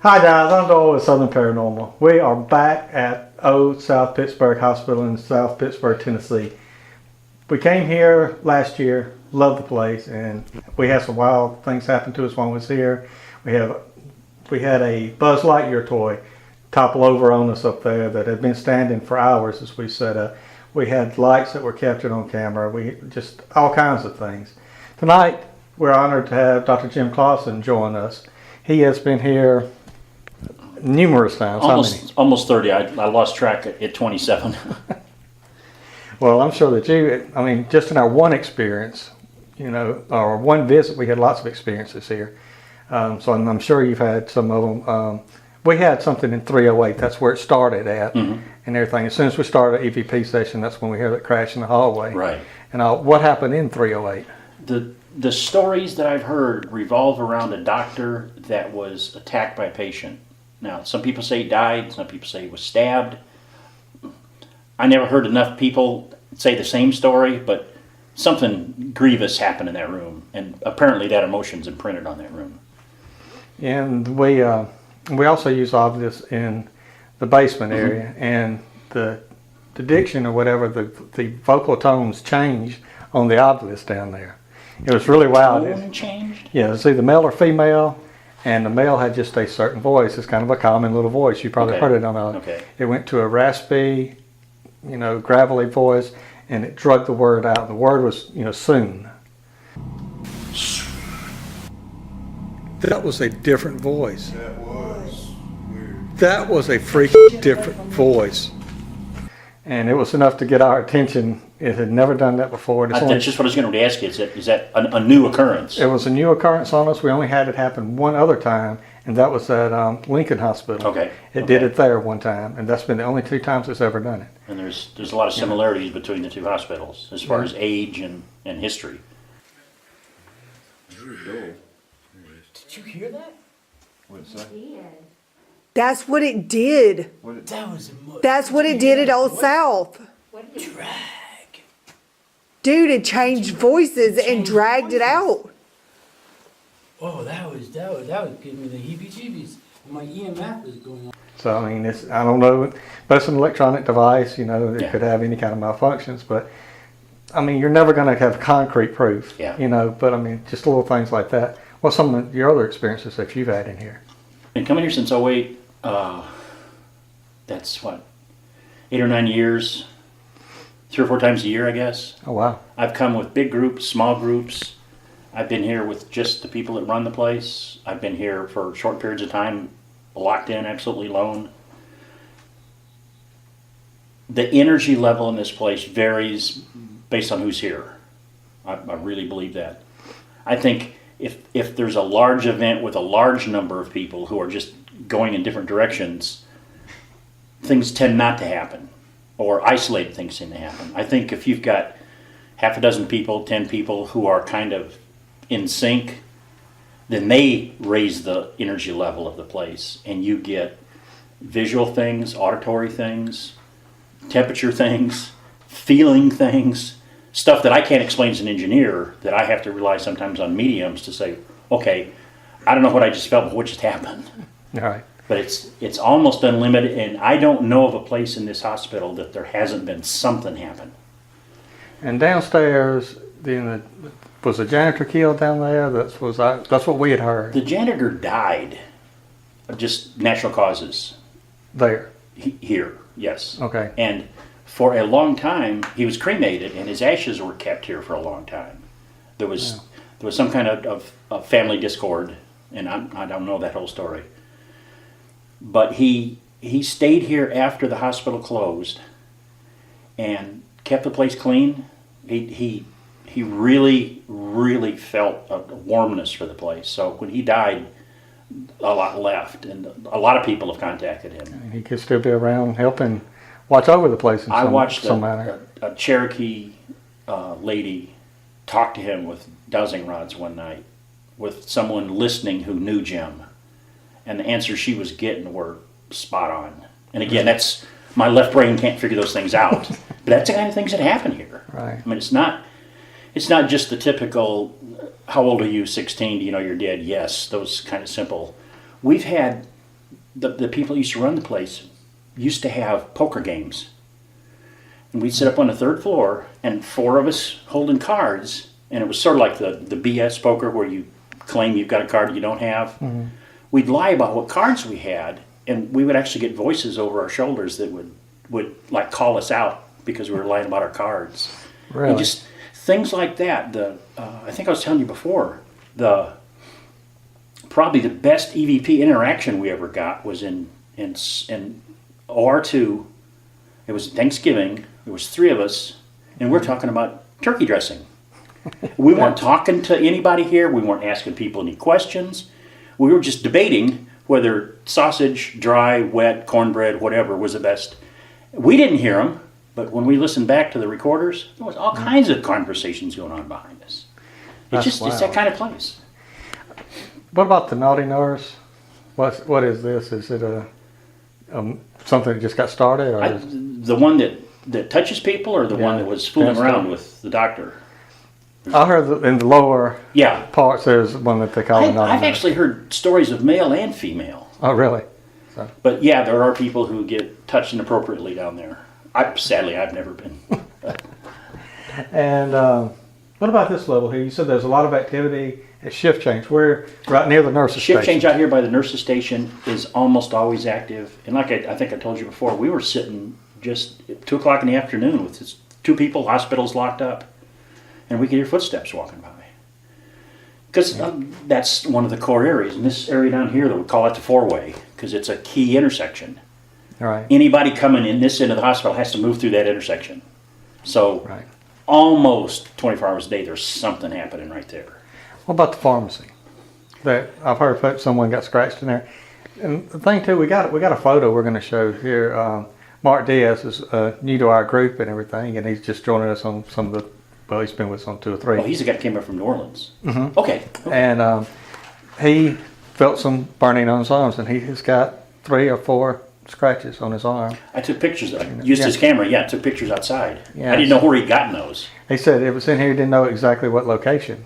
Hi guys, I'm Doyle with Southern Paranormal. We are back at Old South Pittsburg Hospital in South Pittsburg, Tennessee. We came here last year, loved the place, and we had some wild things happen to us while we was here. We had a Buzz Lightyear toy topple over on us up there that had been standing for hours as we set up. We had lights that were captured on camera. We just all kinds of things. Tonight, we're honored to have Dr. Jim Clauson join us. He has been here numerous times. Almost 30. I lost track at 27. Well, I'm sure that just in our one experience, or one visit, we had lots of experiences here. So I'm sure you've had some of them. We had something in 308. That's where it started at, and everything. As soon as we started an EVP session, that's when we heard that crash in the hallway. Right. And what happened in 308? The stories that I've heard revolve around a doctor that was attacked by a patient. Now, some people say he died. Some people say he was stabbed. I never heard enough people say the same story, but something grievous happened in that room, and apparently that emotion's imprinted on that room. And we also use obvious in the basement area, and the diction or whatever, the vocal tones changed on the obvious down there. It was really wild. Tone changed? Yeah, it's either male or female, and the male had just a certain voice. It's kind of a common little voice. You probably heard it on It went to a raspy, gravelly voice, and it drug the word out. The word was, soon. That was a different voice. That was weird. That was a freaking different voice. And it was enough to get our attention. It had never done that before. That's just what I was going to ask you. Is that a new occurrence? It was a new occurrence on us. We only had it happen one other time, and that was at Lincoln Hospital. Okay. It did it there one time, and that's been the only two times it's ever done it. And there's a lot of similarities between the two hospitals as far as age and history. There we go. Did you hear that? What's that? That's what it did. That was That's what it did at Old South. drag. Dude, it changed voices and dragged it out. Oh, that was giving me the heebie-jeebies. My EMF was going on. So I don't know, but it's an electronic device. It could have any kind of malfunctions, but you're never going to have concrete proof. Yeah. But just little things like that. What's some of your other experiences that you've had in here? Been coming here since '08. That's 8 or 9 years. 3 or 4 times a year, I guess. Oh, wow. I've come with big groups, small groups. I've been here with just the people that run the place. I've been here for short periods of time, locked in, absolutely alone. The energy level in this place varies based on who's here. I really believe that. I think if there's a large event with a large number of people who are just going in different directions, things tend not to happen, or isolated things tend to happen. I think if you've got half a dozen people, 10 people who are kind of in sync, then they raise the energy level of the place, and you get visual things, auditory things, temperature things, feeling things, stuff that I can't explain as an engineer, that I have to rely sometimes on mediums to say, okay, I don't know what I just felt, but what just happened. All right. But it's almost unlimited, and I don't know of a place in this hospital that there hasn't been something happen. And downstairs, was the janitor killed down there? That's what we had heard. The janitor died of just natural causes. There. Here, yes. Okay. And for a long time, he was cremated, and his ashes were kept here for a long time. There was some kind of family discord, and I don't know that whole story. But he stayed here after the hospital closed and kept the place clean. He really, really felt a warmness for the place. So when he died, a lot left, and a lot of people have contacted him. And he could still be around helping watch over the place in I watched some manner. a Cherokee lady talk to him with dowsing rods one night, with someone listening who knew Jim. And the answers she was getting were spot on. And again, that's my left brain can't figure those things out. But that's the kind of things that happen here. Right. It's not just the typical, how old are you, 16, do you know you're dead? Yes, those kind of simple. We've had the people who used to run the place used to have poker games. And we'd sit up on the third floor, and 4 of us holding cards, and it was sort of like the BS poker where you claim you've got a card you don't have. We'd lie about what cards we had, and we would actually get voices over our shoulders that would like call us out because we were lying about our cards. Really? And just things like that. I think I was telling you before, probably the best EVP interaction we ever got was in OR2. It was Thanksgiving. There was 3 of us, and we're talking about turkey dressing. We weren't talking to anybody here. We weren't asking people any questions. We were just debating whether sausage, dry, wet, cornbread, whatever was the best. We didn't hear them, but when we listened back to the recorders, there was all kinds of conversations going on behind us. It's that kind of place. What about the naughty nurse? What is this? Is it something that just got started? Or The one that touches people, or the one that was fooling around with the doctor? I heard in the lower Yeah. parts there's one that they call a naughty I've nurse. actually heard stories of male and female. Oh, really? But yeah, there are people who get touched inappropriately down there. Sadly, I've never been. And what about this level here? You said there's a lot of activity at shift change. We're right near the nurse's Shift station. change out here by the nurse's station is almost always active. And like I think I told you before, we were sitting just at 2 o'clock in the afternoon with just 2 people, hospitals locked up. And we could hear footsteps walking by. Because that's one of the core areas. In this area down here, that we call it the 4-way, because it's a key intersection. All right. Anybody coming in this end of the hospital has to move through that intersection. So Right. almost 24 hours a day, there's something happening right there. What about the pharmacy? That I've heard someone got scratched in there. And the thing too, we got a photo we're going to show here. Mark Diaz is new to our group and everything, and he's just joining us on some of the. Well, he's been with us on 2 or 3. Oh, he's the guy that came up from New Orleans. Mm-hmm. Okay. And he felt some burning on his arms, and he has got 3 or 4 scratches on his arm. I took pictures. I used his camera. Yeah, took pictures outside. Yeah. I didn't know where he'd gotten those. He said it was in here. He didn't know exactly what location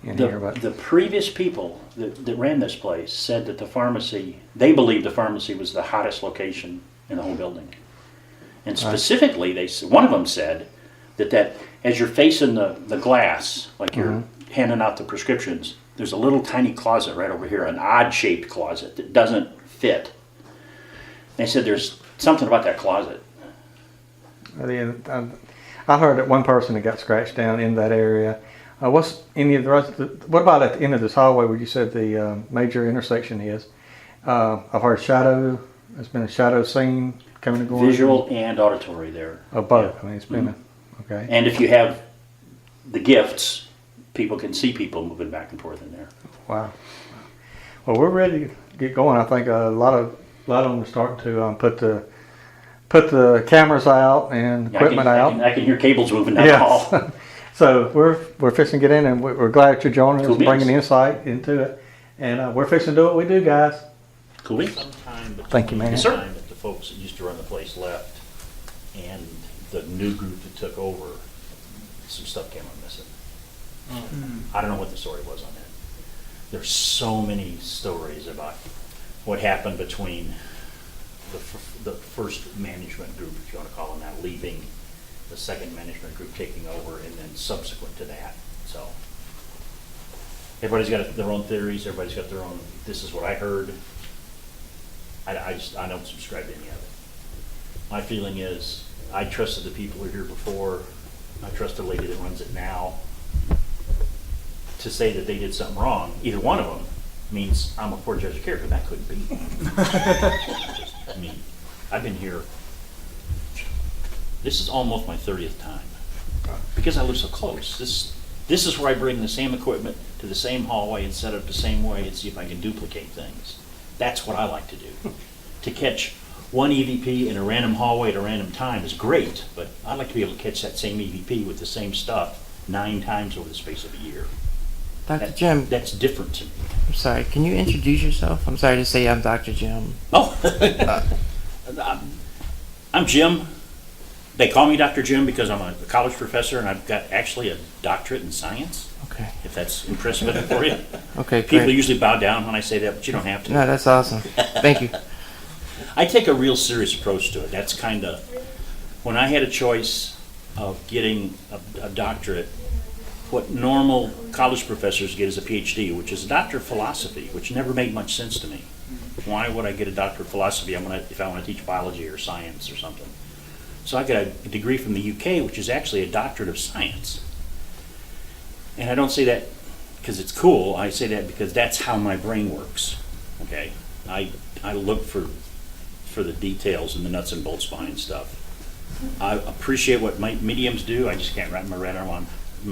in here, but The previous people that ran this place said that the pharmacy, they believed the pharmacy was the hottest location in the whole building. And specifically, one of them said that as you're facing the glass, like you're handing out the prescriptions, there's a little tiny closet right over here, an odd-shaped closet that doesn't fit. They said there's something about that closet. I heard that one person that got scratched down in that area. What's any of the rest? What about at the end of this hallway where you said the major intersection is? I've heard shadow. There's been a shadow scene coming and going. Visual and auditory there. Oh, both. Yeah. I mean, it's been okay. And if you have the gifts, people can see people moving back and forth in there. Wow. Well, we're ready to get going. I think a lot of them are starting to put the cameras out and equipment out. I can hear cables moving down the hall. So we're fixing to get in, and we're glad you're joining us, Cool beans. bringing insight into it, and we're fixing to do what we do, guys. Cool. Thank you, man. Yes, sir. Time that the folks that used to run the place left and the new group that took over, some stuff came up missing. I don't know what the story was on that. There's so many stories about what happened between the first management group, if you want to call them that, leaving, the second management group taking over, and then subsequent to that. So everybody's got their own theories. Everybody's got their own. This is what I heard. I don't subscribe to any of it. My feeling is I trusted the people who were here before. I trust the lady that runs it now. To say that they did something wrong, either one of them, means I'm a poor judge of character. That couldn't be. I mean, I've been here. This is almost my 30th time because I live so close. This is where I bring the same equipment to the same hallway and set it the same way and see if I can duplicate things. That's what I like to do. To catch one EVP in a random hallway at a random time is great, but I like to be able to catch that same EVP with the same stuff 9 times over the space of a year. Dr. Jim, That's different to me. I'm sorry, can you introduce yourself? I'm sorry to say I'm Dr. Jim. Oh, I'm Jim. They call me Dr. Jim because I'm a college professor and I've got actually a doctorate in science, Okay. if that's impressive for you. Okay, People great. usually bow down when I say that, but you don't have to. No, that's awesome. Thank you. I take a real serious approach to it. That's kind of, when I had a choice of getting a doctorate, what normal college professors get is a PhD, which is a doctor of philosophy, which never made much sense to me. Why would I get a doctor of philosophy if I want to teach biology or science or something? So I got a degree from the UK, which is actually a doctorate of science. And I don't say that because it's cool. I say that because that's how my brain works. Okay, I look for the details and the nuts and bolts behind stuff. I appreciate what mediums do. I just can't wrap my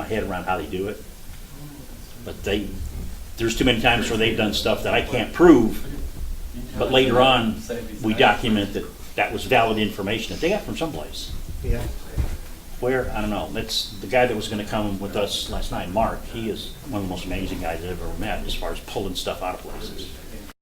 head around how they do it. But there's too many times where they've done stuff that I can't prove, but later on we document that was valid information that they got from someplace. Yeah. Where? I don't know. That's the guy that was going to come with us last night, Mark. He is one of the most amazing guys I've ever met as far as pulling stuff out of places.